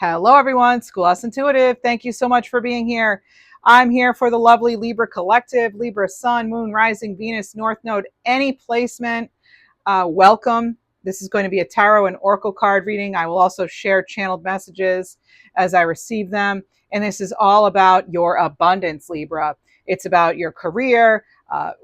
Hello, everyone. Schoolhouse Intuitive. Thank you so much for being here. I'm here for the lovely Libra Collective, Libra Sun, Moon, Rising, Venus, North Node, any placement. Welcome. This is going to be a tarot and oracle card reading. I will also share channeled messages as I receive them. And this is all about your abundance, Libra. It's about your career,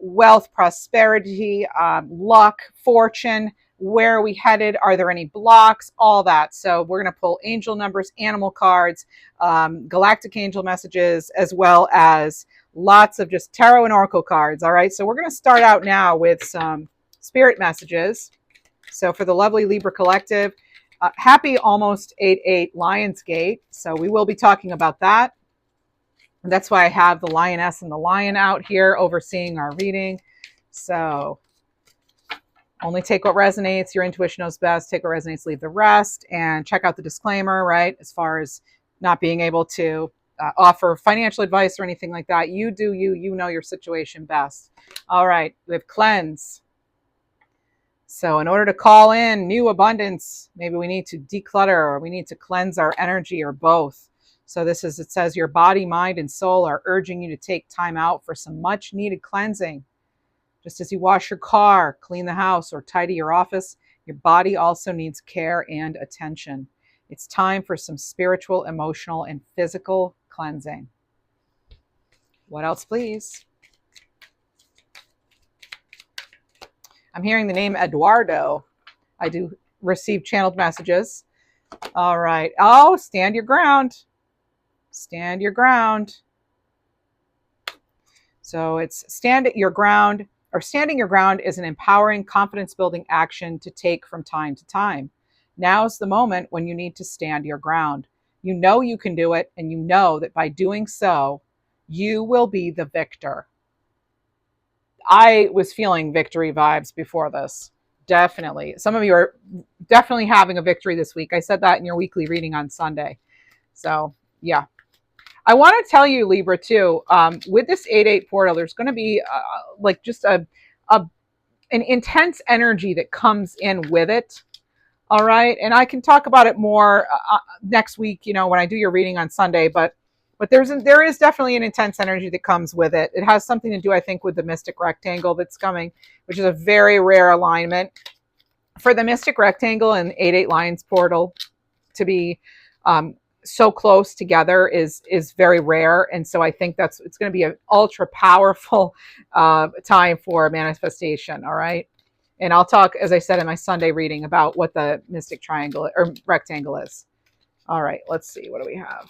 wealth, prosperity, luck, fortune. Where are we headed? Are there any blocks? All that. So we're going to pull angel numbers, animal cards, galactic angel messages, as well as lots of just tarot and oracle cards. All right. So we're going to start out now with some spirit messages. So for the lovely Libra Collective, happy almost 8/8 Lionsgate. So we will be talking about that. And that's why I have the lioness and the lion out here overseeing our reading. So only take what resonates. Your intuition knows best. Take what resonates, leave the rest. And check out the disclaimer, right? As far as not being able to offer financial advice or anything like that. You do you. You know your situation best. All right. We have cleanse. So in order to call in new abundance, maybe we need to declutter or we need to cleanse our energy or both. So this is, it says your body, mind, and soul are urging you to take time out for some much needed cleansing. Just as you wash your car, clean the house, or tidy your office, your body also needs care and attention. It's time for some spiritual, emotional, and physical cleansing. What else, please? I'm hearing the name Eduardo. I do receive channeled messages. All right. Oh, stand your ground. Stand your ground. So it's stand at your ground. Or standing your ground is an empowering, confidence-building action to take from time to time. Now's the moment when you need to stand your ground. You know you can do it, and you know that by doing so, you will be the victor. I was feeling victory vibes before this. Definitely. Some of you are definitely having a victory this week. I said that in your weekly reading on Sunday. So, yeah. I want to tell you, Libra, too, with this 8/8 portal, there's going to be like just an intense energy that comes in with it. All right. And I can talk about it more next week, when I do your reading on Sunday. But there is definitely an intense energy that comes with it. It has something to do, I think, with the Mystic Rectangle that's coming, which is a very rare alignment. For the Mystic Rectangle and 8/8 Lions portal to be so close together is very rare, and so I think it's going to be an ultra powerful time for manifestation. All right, and I'll talk, as I said in my Sunday reading, about what the Mystic Triangle or Rectangle is. All right, let's see, what do we have?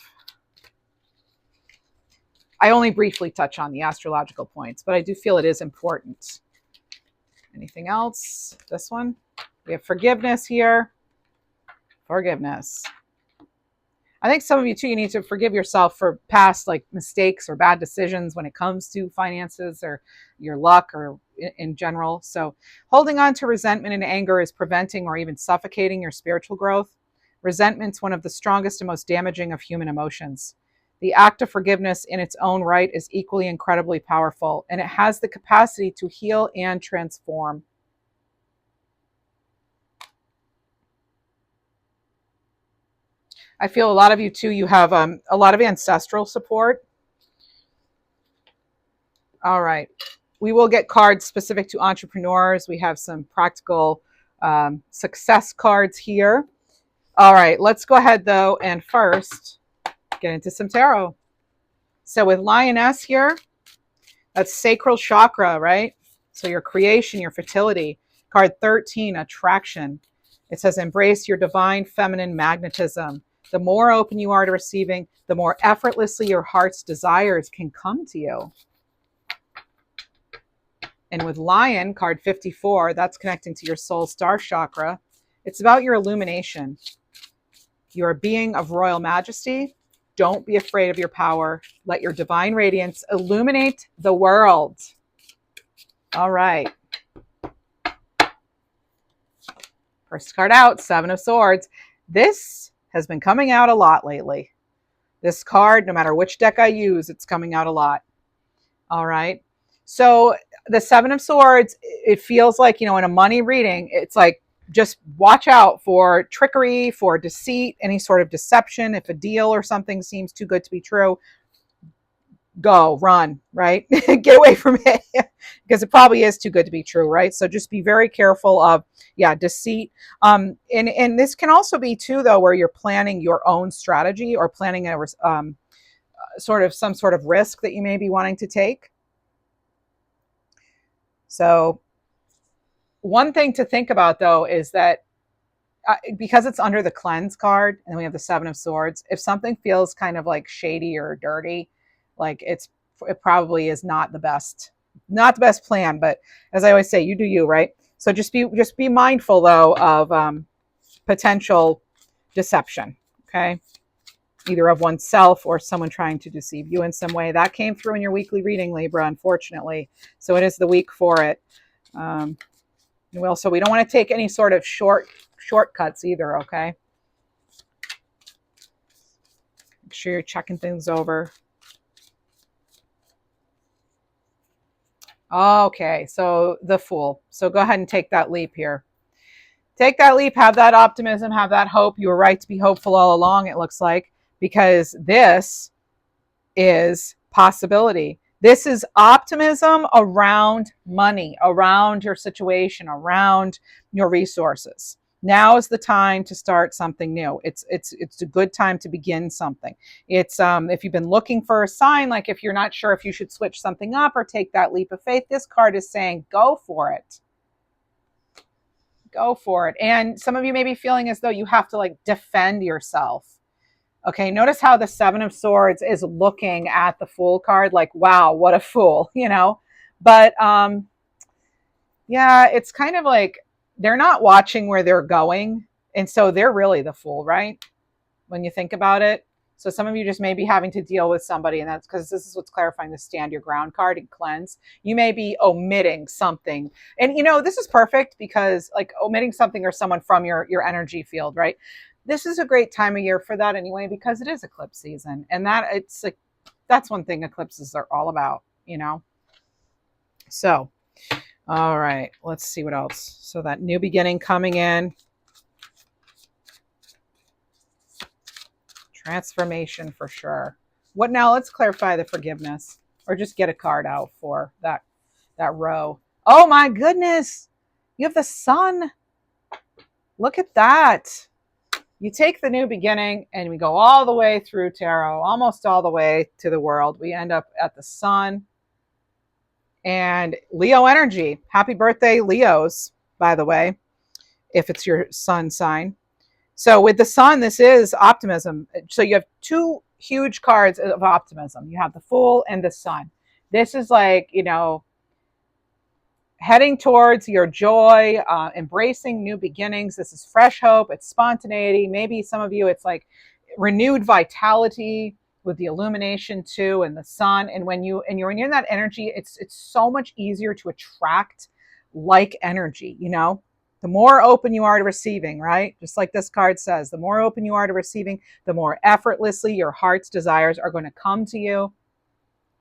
I only briefly touch on the astrological points, but I do feel it is important. Anything else? This one, we have forgiveness here. Forgiveness. I think some of you too, you need to forgive yourself for past mistakes or bad decisions when it comes to finances or your luck or in general. So holding on to resentment and anger is preventing or even suffocating your spiritual growth. Resentment's one of the strongest and most damaging of human emotions. The act of forgiveness in its own right is equally incredibly powerful, and it has the capacity to heal and transform. I feel a lot of you too, you have a lot of ancestral support. All right. We will get cards specific to entrepreneurs. We have some practical success cards here. All right. Let's go ahead, though, and first get into some tarot. So with Lioness here, that's sacral chakra, right? So your creation, your fertility. Card 13, attraction. It says embrace your divine feminine magnetism. The more open you are to receiving, the more effortlessly your heart's desires can come to you. And with Lion, card 54, that's connecting to your soul star chakra. It's about your illumination. You're a being of royal majesty. Don't be afraid of your power. Let your divine radiance illuminate the world. All right. First card out, Seven of Swords. This has been coming out a lot lately. This card, no matter which deck I use, it's coming out a lot. All right. So the Seven of Swords, it feels like, in a money reading, it's like just watch out for trickery, for deceit, any sort of deception. If a deal or something seems too good to be true, go, run, right? Get away from it because it probably is too good to be true, right? So just be very careful of, yeah, deceit. And this can also be too, though, where you're planning your own strategy or planning a sort of some sort of risk that you may be wanting to take. So one thing to think about, though, is that because it's under the cleanse card and we have the Seven of Swords, if something feels kind of like shady or dirty, like it probably is not the best plan. But as I always say, you do you, right? So just be mindful, though, of potential deception. Okay, either of oneself or someone trying to deceive you in some way. That came through in your weekly reading, Libra, unfortunately. So it is the week for it. We don't want to take any sort of shortcuts either, okay? Make sure you're checking things over. Okay, so the Fool. So go ahead and take that leap here. Take that leap, have that optimism, have that hope. You were right to be hopeful all along, it looks like, because this is possibility. This is optimism around money, around your situation, around your resources. Now is the time to start something new. It's a good time to begin something. It's if you've been looking for a sign, like if you're not sure if you should switch something up or take that leap of faith, this card is saying go for it. Go for it. And some of you may be feeling as though you have to like defend yourself. Okay, notice how the Seven of Swords is looking at the Fool card like, wow, what a fool, you know? But yeah, it's kind of like they're not watching where they're going. And so they're really the fool, right? When you think about it. So some of you just may be having to deal with somebody, and that's because this is what's clarifying the Stand Your Ground card and Cleanse. You may be omitting something. And, you know, this is perfect because like omitting something or someone from your energy field, right? This is a great time of year for that anyway, because it is eclipse season. And that's one thing eclipses are all about, you know? So, all right, let's see what else. So that new beginning coming in. Transformation for sure. What now? Let's clarify the forgiveness, or just get a card out for that row. Oh my goodness. You have the Sun. Look at that. You take the new beginning and we go all the way through tarot, almost all the way to the world. We end up at the Sun and Leo energy. Happy birthday, Leos, by the way, if it's your Sun sign. So with the Sun, this is optimism. So you have two huge cards of optimism. You have the Fool and the Sun. This is like, you know, heading towards your joy, embracing new beginnings. This is fresh hope. It's spontaneity. Maybe some of you, it's like renewed vitality with the illumination too, and the Sun. And when you're in that energy, it's so much easier to attract like energy. You know, the more open you are to receiving, right? Just like this card says, the more open you are to receiving, the more effortlessly your heart's desires are going to come to you.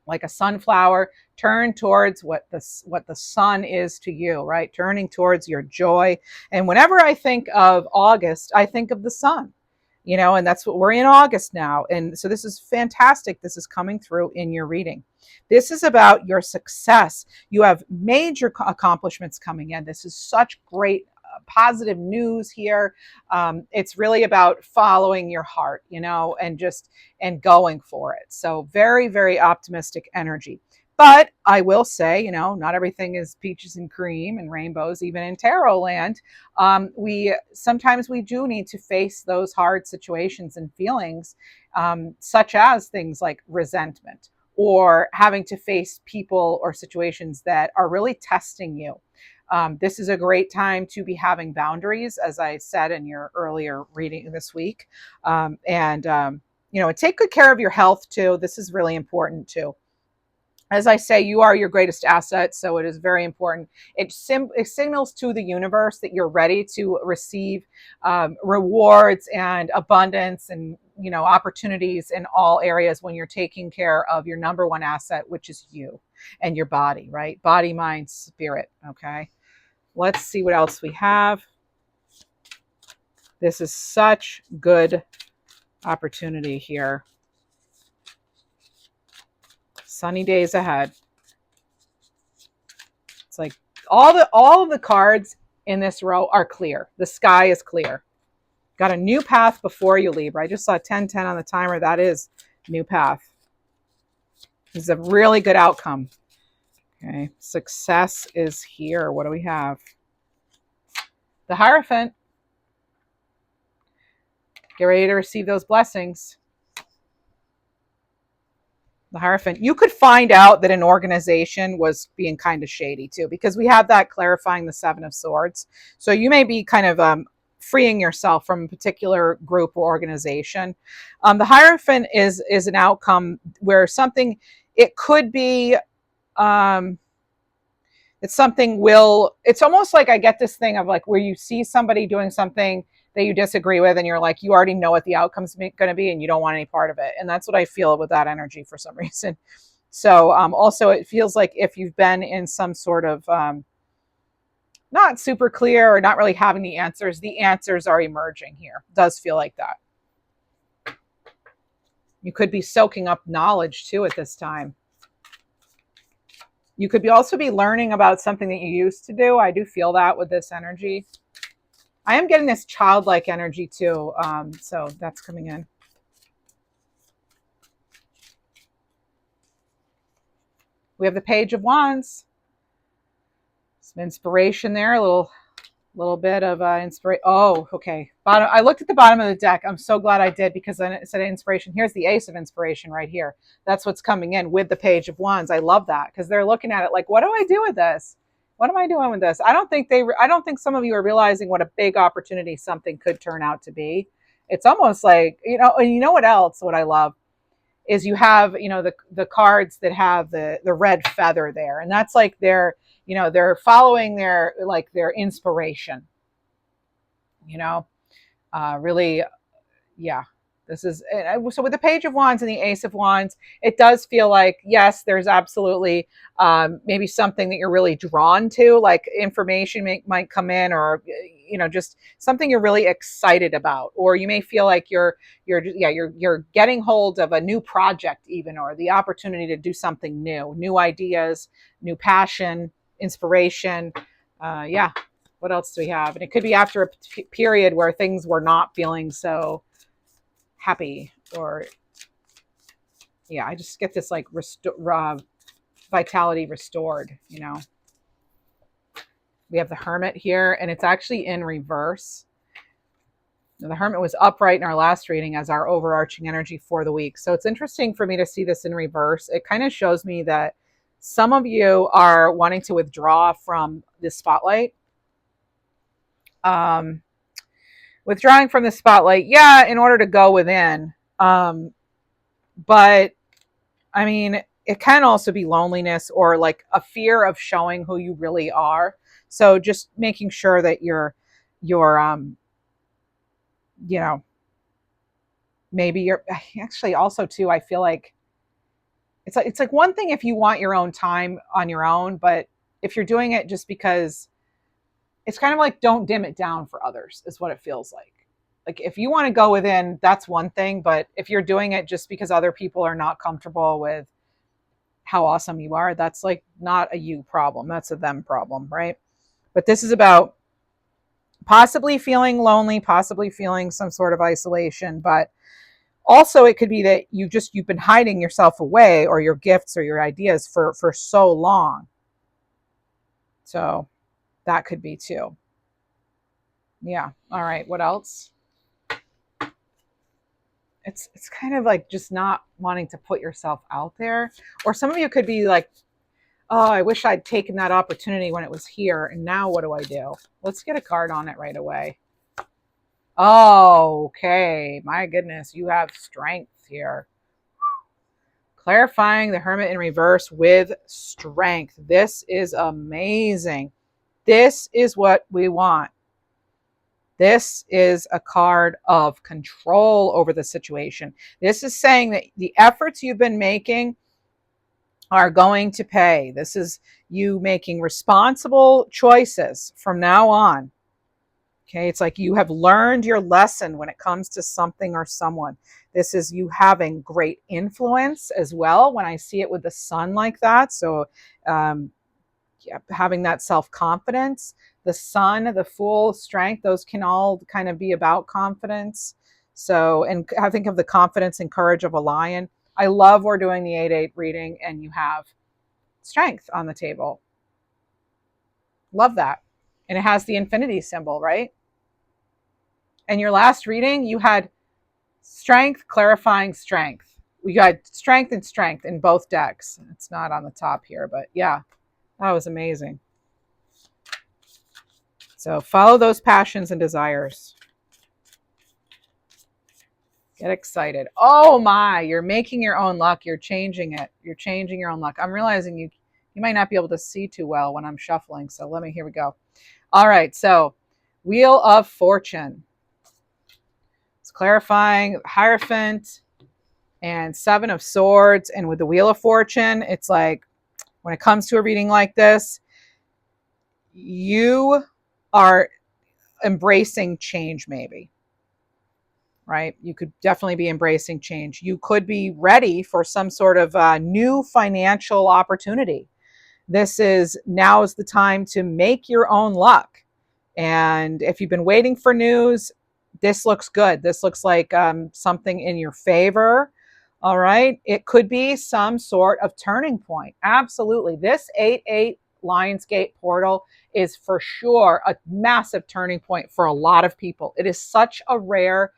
Like a sunflower, turn towards what the sun is to you, right? Turning towards your joy. And whenever I think of August, I think of the Sun, you know, and that's what we're in August now. And so this is fantastic. This is coming through in your reading. This is about your success. You have major accomplishments coming in. This is such great positive news here. It's really about following your heart, you know, and going for it. So very, very optimistic energy. But I will say, you know, not everything is peaches and cream and rainbows, even in tarot land. Sometimes we do need to face those hard situations and feelings, such as things like resentment or having to face people or situations that are really testing you. This is a great time to be having boundaries, as I said in your earlier reading this week. You know, take good care of your health too. This is really important too. As I say, you are your greatest asset, so it is very important. It signals to the universe that you're ready to receive rewards and abundance and, you know, opportunities in all areas when you're taking care of your number one asset, which is you and your body, right? Body, mind, spirit, okay? Let's see what else we have. This is such good opportunity here. Sunny days ahead. It's like all of the cards in this row are clear. The sky is clear. Got a new path before you, Libra. I just saw 1010 on the timer. That is new path. This is a really good outcome. Okay, success is here. What do we have? The Hierophant. Get ready to receive those blessings. The Hierophant. You could find out that an organization was being kind of shady too, because we have that clarifying the Seven of Swords. So you may be kind of freeing yourself from a particular group or organization. The Hierophant is an outcome where something, it could be, it's something it's almost like I get this thing of like where you see somebody doing something that you disagree with and you're like, you already know what the outcome's going to be and you don't want any part of it. And that's what I feel with that energy for some reason. So also it feels like if you've been in some sort of not super clear or not really having the answers are emerging here. It does feel like that. You could be soaking up knowledge too at this time. You could also be learning about something that you used to do. I do feel that with this energy. I am getting this childlike energy too. So that's coming in. We have the Page of Wands. Some inspiration there, a little bit of inspiration. Oh, okay. Bottom. I looked at the bottom of the deck. I'm so glad I did, because then it said inspiration. Here's the Ace of Inspiration right here. That's what's coming in with the Page of Wands. I love that, because they're looking at it like, what do I do with this? What am I doing with this? I don't think some of you are realizing what a big opportunity something could turn out to be. It's almost like, you know what else? What I love is you have, the cards that have the red feather there, and that's like they're following their inspiration. Really, yeah. This is so with the Page of Wands and the Ace of Wands, it does feel like, yes, there's absolutely maybe something that you're really drawn to, like information might come in, or just something you're really excited about, or you may feel like you're getting hold of a new project even, or the opportunity to do something new ideas, new passion, inspiration. Yeah. What else do we have? And it could be after a period where things were not feeling so happy, or I just get this like vitality restored. We have the Hermit here, and it's actually in reverse. Now, the Hermit was upright in our last reading as our overarching energy for the week, so it's interesting for me to see this in reverse. It kind of shows me that some of you are wanting to withdraw from the spotlight. Withdrawing from the spotlight, in order to go within. But I mean, it can also be loneliness, or like a fear of showing who you really are. So just making sure that maybe you're actually also too, I feel like it's like one thing if you want your own time on your own, but if you're doing it just because, it's kind of like, don't dim it down for others, is what it feels like. Like if you want to go within, that's one thing, but if you're doing it just because other people are not comfortable with how awesome you are, that's like not a you problem, that's a them problem, right? But this is about possibly feeling lonely, possibly feeling some sort of isolation, but also it could be that you've been hiding yourself away, or your gifts or your ideas for so long. So that could be too. Yeah. All right. What else? It's kind of like just not wanting to put yourself out there. Or some of you could be like, oh, I wish I'd taken that opportunity when it was here, and now what do I do? Let's get a card on it right away. Oh, okay. My goodness, you have strength here. Clarifying the Hermit in reverse with strength. This is amazing. This is what we want. This is a card of control over the situation. This is saying that the efforts you've been making are going to pay. This is you making responsible choices from now on. Okay, it's like you have learned your lesson when it comes to something or someone. This is you having great influence as well when I see it with the sun like that. So, um, yeah, having that self confidence, the sun, the full strength, those can all kind of be about confidence. So, and I think of the confidence and courage of a lion. I love we're doing the 8-8 reading and you have strength on the table. Love that. And it has the infinity symbol, right? And your last reading, you had strength, clarifying strength. We got strength and strength in both decks. It's not on the top here, but yeah, that was amazing. So follow those passions and desires. Get excited. Oh my, you're making your own luck. You're changing it. You're changing your own luck. I'm realizing you might not be able to see too well when I'm shuffling. So here we go. All right, so Wheel of Fortune. It's clarifying Hierophant and Seven of Swords. And with the Wheel of Fortune, it's like when it comes to a reading like this, you are embracing change, maybe, right? You could definitely be embracing change. You could be ready for some sort of new financial opportunity. Now is the time to make your own luck. And if you've been waiting for news, this looks good. This looks like something in your favor. All right. It could be some sort of turning point. Absolutely. This 8-8 Lionsgate portal is for sure a massive turning point for a lot of people. It is such a rare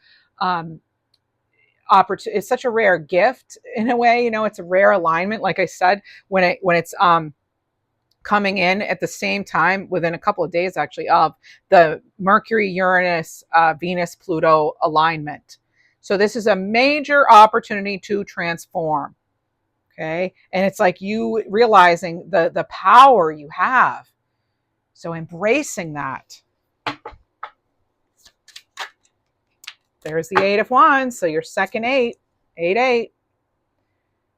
opportunity. It's such a rare gift in a way. It's a rare alignment. Like I said, when it's coming in at the same time within a couple of days actually of the Mercury, Uranus, Venus, Pluto alignment. So this is a major opportunity to transform. Okay. And it's like you realizing the power you have. So embracing that. There's the 8 of Wands. So your second 8, 8-8.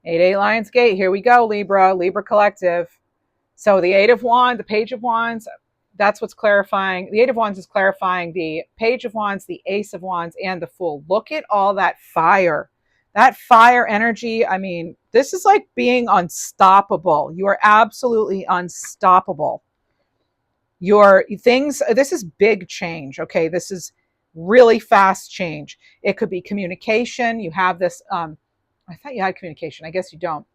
8-8 Lionsgate. Here we go, Libra Collective. So the 8 of Wands, the Page of Wands, that's what's clarifying. The 8 of Wands is clarifying the Page of Wands, the Ace of Wands, and the Fool. Look at all that fire. That fire energy. I mean, this is like being unstoppable. You are absolutely unstoppable. This is big change. Okay. This is really fast change. It could be communication. You have this, I thought you had communication. I guess you don't.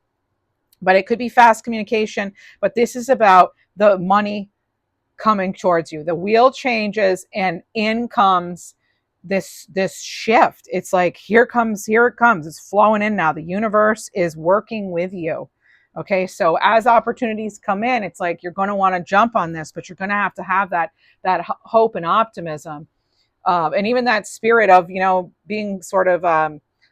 But it could be fast communication. But this is about the money coming towards you. The wheel changes and in comes this shift. It's like, here it comes. It's flowing in now. The universe is working with you. Okay, so as opportunities come in, it's like you're going to want to jump on this, but you're going to have that hope and optimism, and even that spirit of being sort of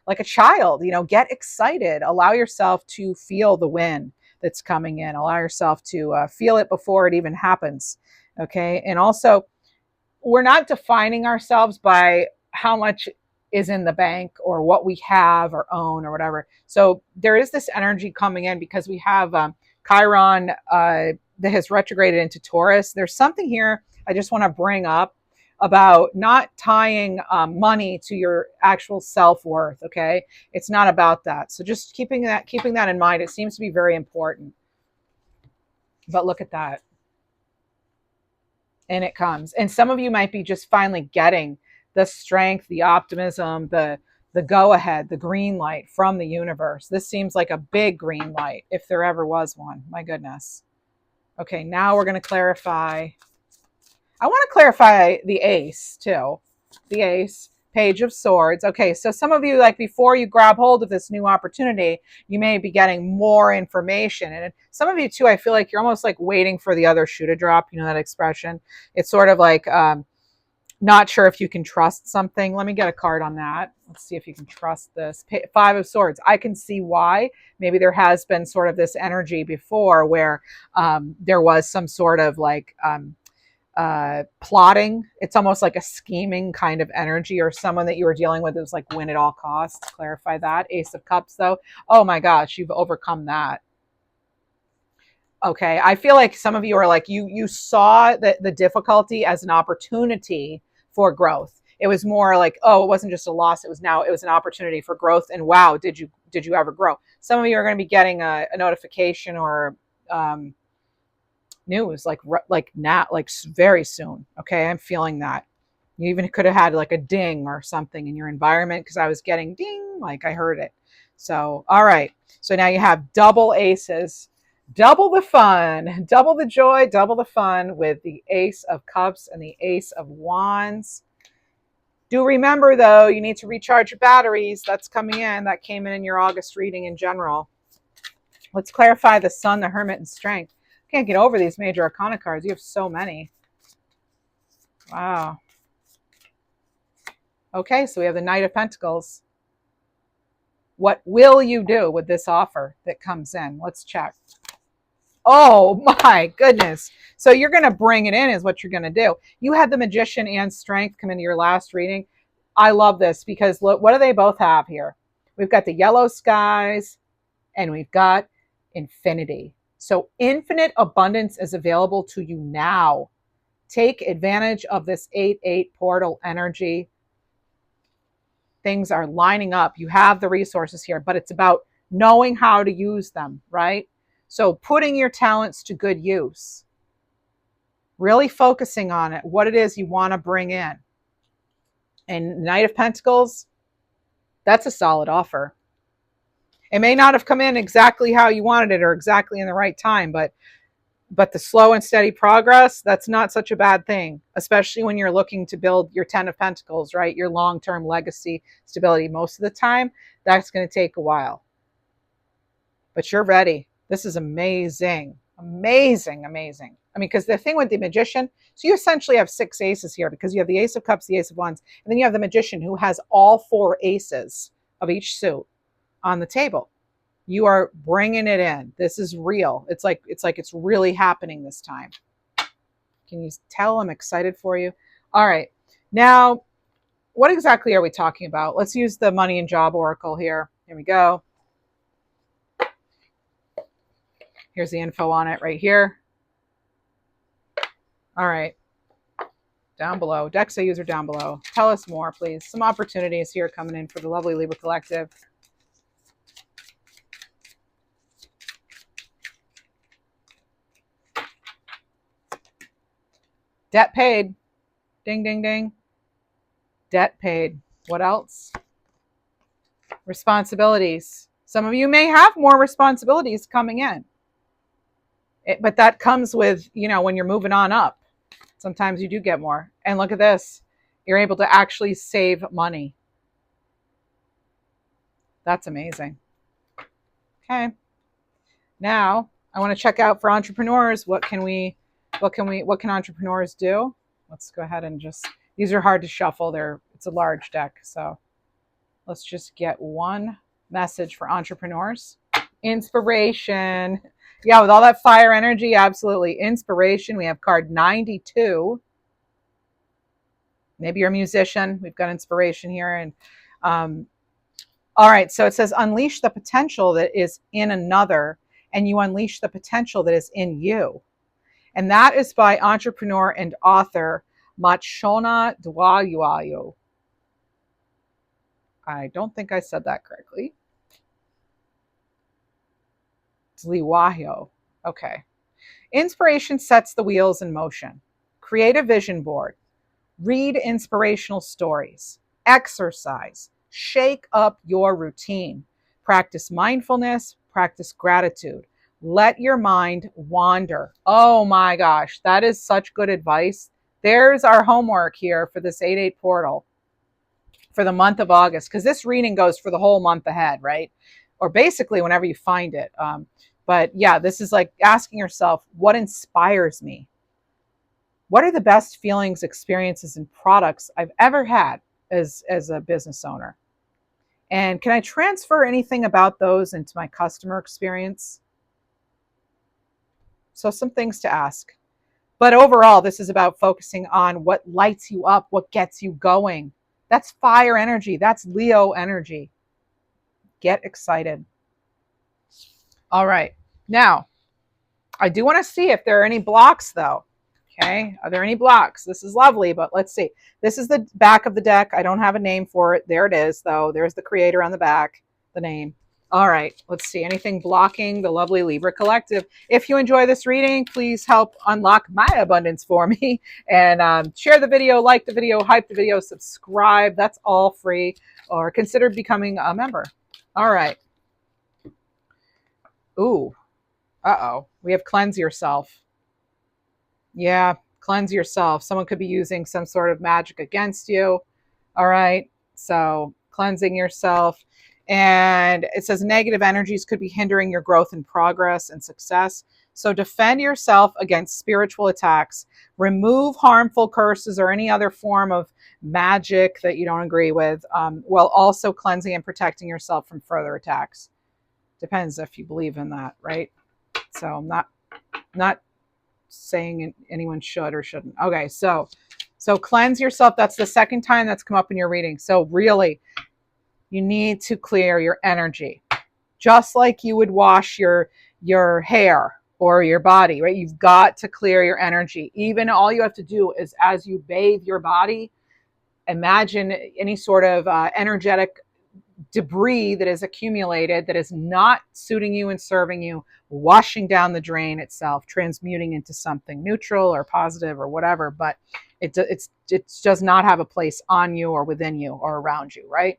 like a child. Get excited. Allow yourself to feel the wind that's coming in. Allow yourself to feel it before it even happens. Okay, and also we're not defining ourselves by how much is in the bank or what we have or own or whatever. So there is this energy coming in because we have Chiron that has retrograded into Taurus. There's something here I just want to bring up about not tying money to your actual self-worth. Okay, it's not about that. So just keeping that in mind. It seems to be very important. But look at that. And it comes. And some of you might be just finally getting the strength, the optimism, the go ahead, the green light from the universe. This seems like a big green light if there ever was one. My goodness. Okay, now we're going to clarify. I want to clarify the ace too. The ace, Page of Swords. Okay, so some of you, like before you grab hold of this new opportunity, you may be getting more information. And some of you too, I feel like you're almost like waiting for the other shoe to drop. You know that expression? It's sort of like not sure if you can trust something. Let me get a card on that. Let's see if you can trust this. 5 of Swords. I can see why. Maybe there has been sort of this energy before where there was some sort of like plotting. It's almost like a scheming kind of energy, or someone that you were dealing with. It was like win at all costs. Clarify that. Ace of Cups though. Oh my gosh, you've overcome that. Okay, I feel like some of you are like, you saw the difficulty as an opportunity for growth. It was more like, oh, it wasn't just a loss. It was an opportunity for growth. And wow, did you ever grow? Some of you are going to be getting a notification or news like now, like very soon. Okay, I'm feeling that. You even could have had like a ding or something in your environment, because I was getting ding, like I heard it. So, all right. So now you have double aces, double the fun, double the joy, double the fun with the Ace of Cups and the Ace of Wands. Do remember, though, you need to recharge your batteries. That's coming in. That came in your August reading in general. Let's clarify the Sun, the Hermit, and Strength. Can't get over these major arcana cards. You have so many. Wow. Okay, so we have the Knight of Pentacles. What will you do with this offer that comes in? Let's check. Oh my goodness. So you're going to bring it in is what you're going to do. You had the Magician and Strength come into your last reading. I love this because look, what do they both have here? We've got the yellow skies and we've got infinity. So infinite abundance is available to you now. Take advantage of this 8-8 portal energy. Things are lining up. You have the resources here, but it's about knowing how to use them, right? So putting your talents to good use, really focusing on it, what it is you want to bring in. And Knight of Pentacles, that's a solid offer. It may not have come in exactly how you wanted it or exactly in the right time, but the slow and steady progress, that's not such a bad thing, especially when you're looking to build your 10 of Pentacles, right? Your long-term legacy stability. Most of the time, that's going to take a while. But you're ready. This is amazing. Amazing, amazing. I mean, because the thing with the Magician, so you essentially have 6 aces here because you have the Ace of Cups, the Ace of Wands, and then you have the Magician who has all 4 aces of each suit on the table. You are bringing it in. This is real. It's like it's really happening this time. Can you tell I'm excited for you? All right. Now, what exactly are we talking about? Let's use the Money and Job Oracle here. Here we go. Here's the info on it right here. All right. Down below. Dexa user down below. Tell us more, please. Some opportunities here coming in for the lovely Libra Collective. Debt paid. Ding, ding, ding. Debt paid. What else? Responsibilities. Some of you may have more responsibilities coming in. But that comes with, when you're moving on up. Sometimes you do get more. And look at this. You're able to actually save money. That's amazing. Okay. Now, I want to check out for entrepreneurs. What can entrepreneurs do? Let's go ahead and these are hard to shuffle. It's a large deck. So let's just get one message for entrepreneurs. Inspiration. Yeah, with all that fire energy, absolutely. Inspiration. We have card 92. Maybe you're a musician. We've got inspiration here. And all right, so it says unleash the potential that is in another, and you unleash the potential that is in you. And that is by entrepreneur and author Machona Dwayuayo. I don't think I said that correctly. It's Liwahyo. Okay. Inspiration sets the wheels in motion. Create a vision board. Read inspirational stories. Exercise. Shake up your routine. Practice mindfulness. Practice gratitude. Let your mind wander. Oh my gosh, that is such good advice. There's our homework here for this 8-8 portal for the month of August, because this reading goes for the whole month ahead, right? Or basically whenever you find it. But yeah, this is like asking yourself, what inspires me? What are the best feelings, experiences, and products I've ever had as a business owner? And can I transfer anything about those into my customer experience? So some things to ask. But overall, this is about focusing on what lights you up, what gets you going. That's fire energy. That's Leo energy. Get excited. All right. Now, I do want to see if there are any blocks, though. Okay, are there any blocks? This is lovely, but let's see. This is the back of the deck. I don't have a name for it. There it is, though. There's the creator on the back, the name. All right, let's see. Anything blocking the lovely Libra collective? If you enjoy this reading, please help unlock my abundance for me and share the video, like the video, hype the video, subscribe. That's all free, or consider becoming a member. All right. Ooh, uh-oh. We have cleanse yourself. Yeah, cleanse yourself. Someone could be using some sort of magic against you. All right. So cleansing yourself. And it says negative energies could be hindering your growth and progress and success. So defend yourself against spiritual attacks. Remove harmful curses or any other form of magic that you don't agree with, while also cleansing and protecting yourself from further attacks. Depends if you believe in that, right? So I'm not saying anyone should or shouldn't. Okay, so cleanse yourself. That's the second time that's come up in your reading. So really, you need to clear your energy, just like you would wash your hair or your body, right? You've got to clear your energy. Even all you have to do is, as you bathe your body, imagine any sort of energetic debris that is accumulated that is not suiting you and serving you, washing down the drain itself, transmuting into something neutral or positive or whatever, but it does not have a place on you or within you or around you, right?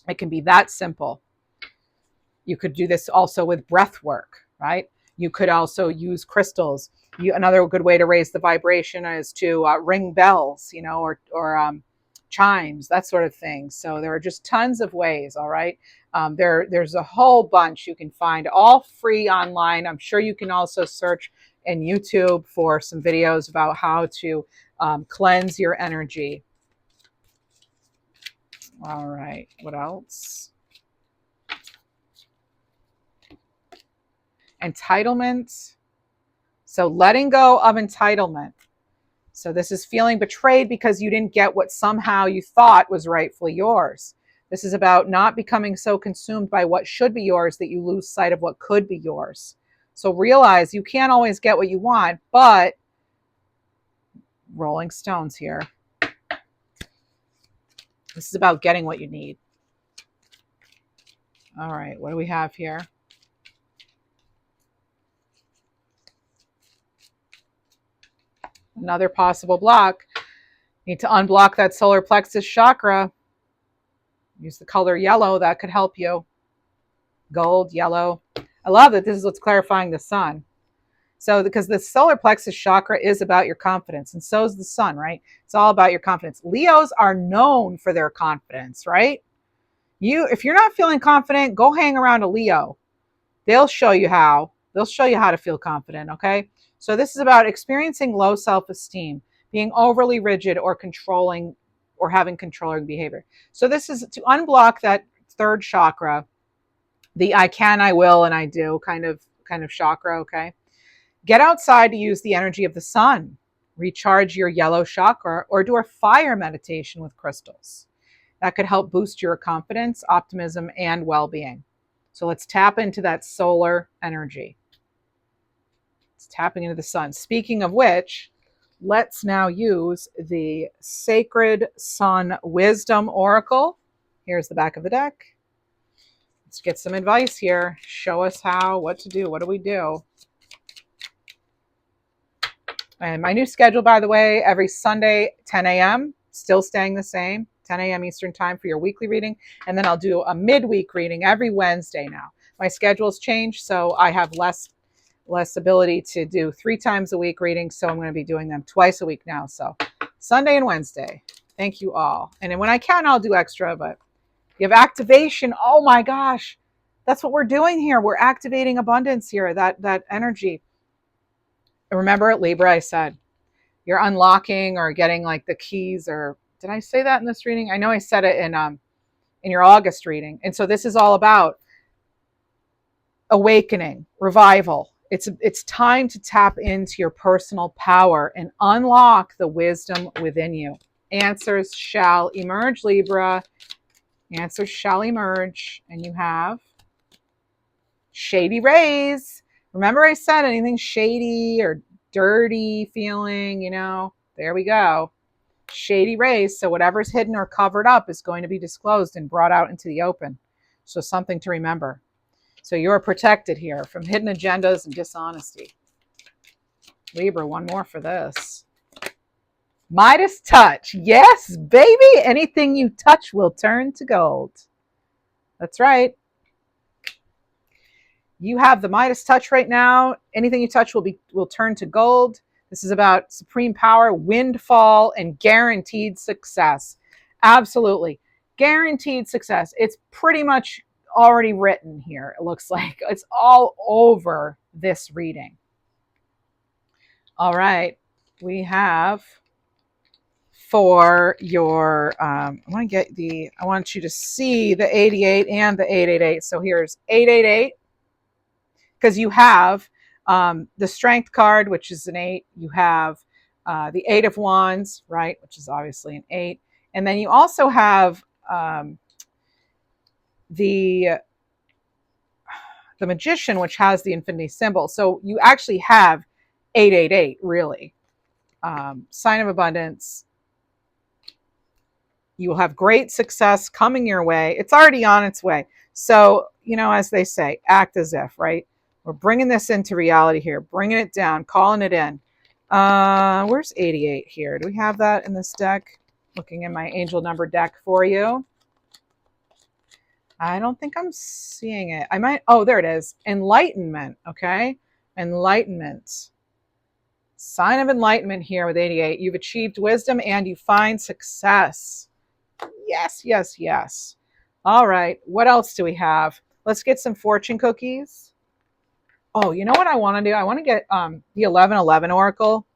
It can be that simple. You could do this also with breath work, right? You could also use crystals. Another good way to raise the vibration is to ring bells, or chimes, that sort of thing. So there are just tons of ways. All right. There's a whole bunch you can find, all free online. I'm sure you can also search in YouTube for some videos about how to cleanse your energy. All right. What else? Entitlement. So letting go of entitlement. So this is feeling betrayed because you didn't get what somehow you thought was rightfully yours. This is about not becoming so consumed by what should be yours that you lose sight of what could be yours. So realize you can't always get what you want, but rolling stones here. This is about getting what you need. All right, what do we have here? Another possible block. Need to unblock that solar plexus chakra. Use the color yellow. That could help you. Gold, yellow. I love that this is what's clarifying the sun. So because the solar plexus chakra is about your confidence, and so is the sun, right? It's all about your confidence. Leos are known for their confidence, right? If you're not feeling confident, go hang around a Leo. They'll show you how. They'll show you how to feel confident, okay? So this is about experiencing low self-esteem, being overly rigid or controlling or having controlling behavior. So this is to unblock that third chakra, the I can, I will, and I do kind of chakra, okay? Get outside to use the energy of the sun. Recharge your yellow chakra or do a fire meditation with crystals. That could help boost your confidence, optimism, and well-being. So let's tap into that solar energy. It's tapping into the sun. Speaking of which, let's now use the Sacred Sun Wisdom Oracle. Here's the back of the deck. Let's get some advice here. Show us what to do. What do we do? And my new schedule, by the way, every Sunday, 10 a.m., still staying the same, 10 a.m. Eastern time for your weekly reading. And then I'll do a midweek reading every Wednesday now. My schedule's changed, so I have less ability to do 3 times a week readings, so I'm going to be doing them twice a week now. So Sunday and Wednesday. Thank you all. And then when I can, I'll do extra, but you have activation. Oh my gosh. That's what we're doing here. We're activating abundance here, that energy. Remember at Libra, I said, you're unlocking or getting like the keys, or did I say that in this reading? I know I said it in your August reading. And so this is all about awakening, revival. It's time to tap into your personal power and unlock the wisdom within you. Answers shall emerge, Libra. Answers shall emerge. And you have shady rays. Remember I said anything shady or dirty feeling, you know, there we go. Shady rays. So whatever's hidden or covered up is going to be disclosed and brought out into the open. So something to remember. So you're protected here from hidden agendas and dishonesty. Libra, one more for this. Midas touch. Yes, baby. Anything you touch will turn to gold. That's right. You have the Midas touch right now. Anything you touch will turn to gold. This is about supreme power, windfall, and guaranteed success. Absolutely. Guaranteed success. It's pretty much already written here. It looks like it's all over this reading. All right. We have for your, I want you to see the 88 and the 888. So here's 888. Because you have the Strength card, which is an 8. You have the 8 of Wands, right, which is obviously an 8. And then you also have the Magician, which has the infinity symbol. So you actually have 888, really. Sign of abundance. You will have great success coming your way. It's already on its way. So, you know, as they say, act as if, right? We're bringing this into reality here, bringing it down, calling it in. Where's 88 here? Do we have that in this deck? Looking in my angel number deck for you. I don't think I'm seeing it. I might. Oh, there it is. Enlightenment. Okay. Enlightenment. Sign of enlightenment here with 88. You've achieved wisdom and you find success. Yes, yes, yes. All right. What else do we have? Let's get some fortune cookies. Oh, you know what I want to do? I want to get the 1111 Oracle.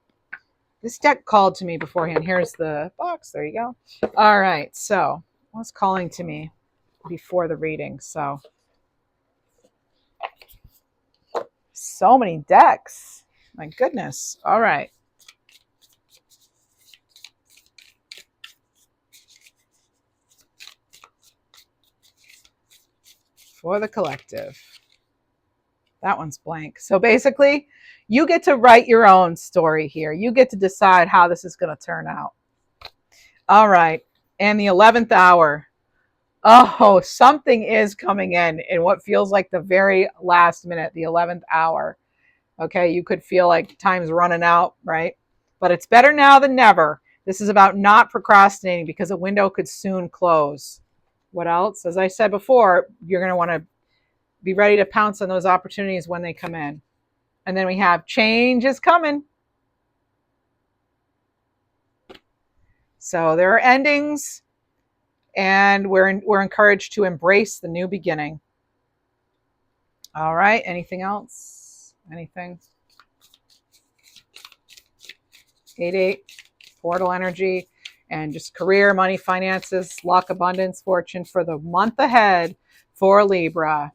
This deck called to me beforehand. Here's the box. There you go. All right. So what's calling to me before the reading? So many decks. My goodness. All right. For the collective. That one's blank. So basically, you get to write your own story here. You get to decide how this is going to turn out. All right. And the 11th hour. Oh, something is coming in what feels like the very last minute, the 11th hour. Okay, you could feel like time's running out, right? But it's better now than never. This is about not procrastinating because a window could soon close. What else? As I said before, you're going to want to be ready to pounce on those opportunities when they come in. And then we have change is coming. So there are endings, and we're encouraged to embrace the new beginning. All right. Anything else? Anything? 8-8, portal energy, and just career, money, finances, luck, abundance, fortune for the month ahead for Libra.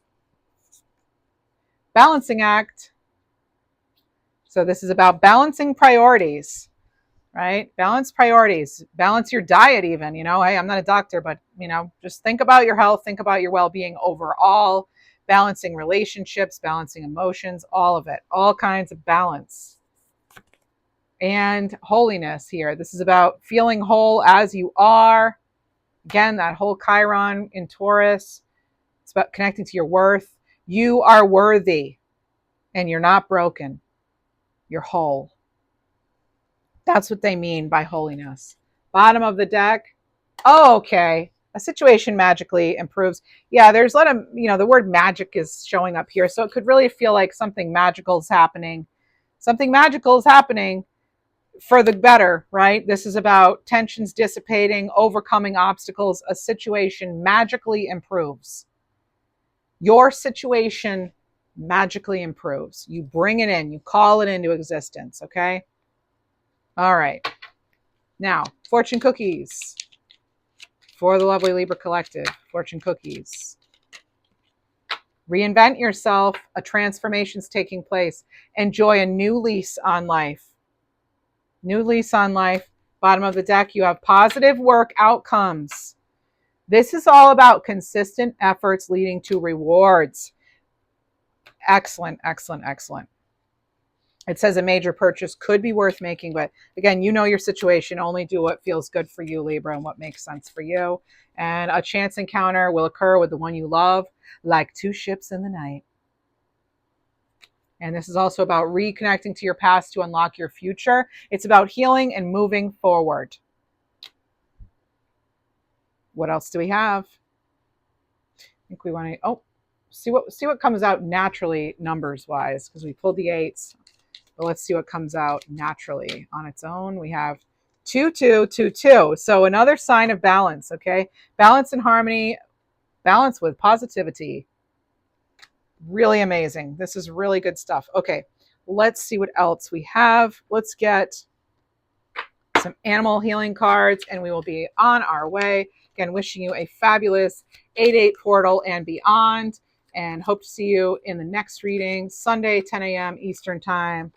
Balancing act. So this is about balancing priorities, right? Balance priorities, balance your diet even, you know, hey, I'm not a doctor, but you know, just think about your health, think about your well-being overall, balancing relationships, balancing emotions, all of it, all kinds of balance. And holiness here. This is about feeling whole as you are. Again, that whole Chiron in Taurus. It's about connecting to your worth. You are worthy and you're not broken. You're whole. That's what they mean by holiness. Bottom of the deck. Oh, okay. A situation magically improves. Yeah, there's a lot of, you know, the word magic is showing up here. So it could really feel like something magical is happening. Something magical is happening for the better, right? This is about tensions dissipating, overcoming obstacles. A situation magically improves. Your situation magically improves. You bring it in, you call it into existence, okay? All right. Now, fortune cookies for the lovely Libra collective. Fortune cookies. Reinvent yourself. A transformation's taking place. Enjoy a new lease on life. New lease on life. Bottom of the deck, you have positive work outcomes. This is all about consistent efforts leading to rewards. Excellent, excellent, excellent. It says a major purchase could be worth making, but again, you know your situation. Only do what feels good for you, Libra, and what makes sense for you. And a chance encounter will occur with the one you love, like two ships in the night. And this is also about reconnecting to your past to unlock your future. It's about healing and moving forward. What else do we have? I think we want to see what comes out naturally numbers wise, because we pulled the eights. But let's see what comes out naturally on its own. We have 2-2-2-2. So another sign of balance, okay? Balance and harmony, balance with positivity. Really amazing. This is really good stuff. Okay, let's see what else we have. Let's get some animal healing cards and we will be on our way. Again, wishing you a fabulous 8/8 portal and beyond, and hope to see you in the next reading, Sunday, 10 a.m. Eastern Time.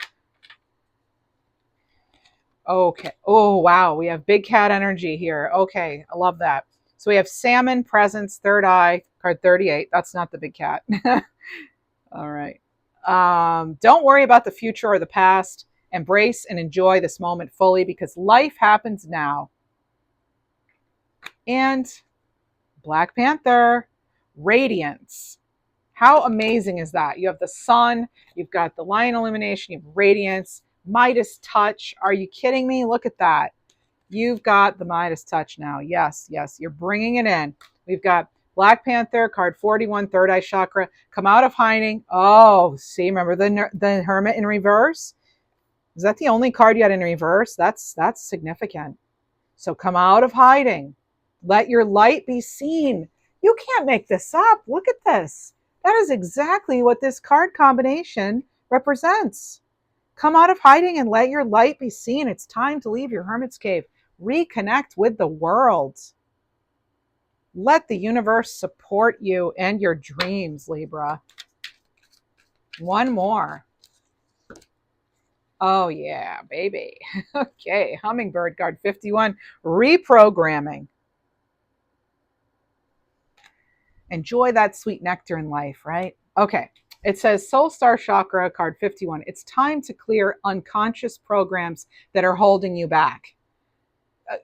Okay. Oh, wow. We have big cat energy here. Okay. I love that. So we have salmon, presence, third eye, card 38. That's not the big cat. All right. Don't worry about the future or the past. Embrace and enjoy this moment fully because life happens now. And Black Panther, radiance. How amazing is that? You have the sun, you've got the lion illumination, you have radiance, Midas touch. Are you kidding me? Look at that. You've got the Midas touch now. Yes, yes, you're bringing it in. We've got Black Panther, card 41, third eye chakra. Come out of hiding. Oh, see, remember the Hermit in reverse? Is that the only card you had in reverse? That's significant. So come out of hiding. Let your light be seen. You can't make this up. Look at this. That is exactly what this card combination represents. Come out of hiding and let your light be seen. It's time to leave your hermit's cave. Reconnect with the world. Let the universe support you and your dreams, Libra. One more. Oh, yeah, baby. Okay, Hummingbird card 51, reprogramming. Enjoy that sweet nectar in life, right? Okay, it says Soul Star Chakra, card 51. It's time to clear unconscious programs that are holding you back.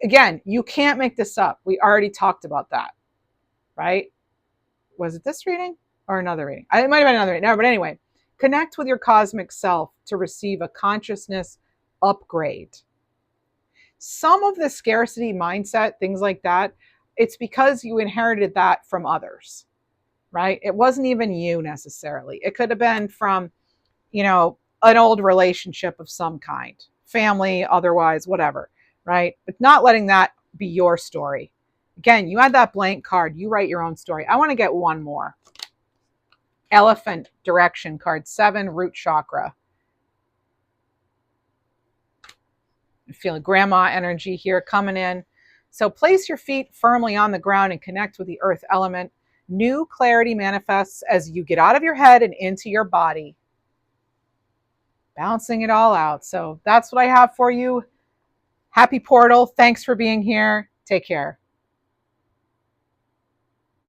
Again, you can't make this up. We already talked about that, right? Was it this reading or another reading? It might have been another reading. No, but anyway, connect with your cosmic self to receive a consciousness upgrade. Some of the scarcity mindset, things like that, it's because you inherited that from others, right? It wasn't even you necessarily. It could have been from, an old relationship of some kind, family, otherwise, whatever, right? But not letting that be your story. Again, you had that blank card. You write your own story. I want to get one more. Elephant direction, card 7, root chakra. I feel grandma energy here coming in. So place your feet firmly on the ground and connect with the earth element. New clarity manifests as you get out of your head and into your body. Balancing it all out. So that's what I have for you. Happy portal. Thanks for being here. Take care.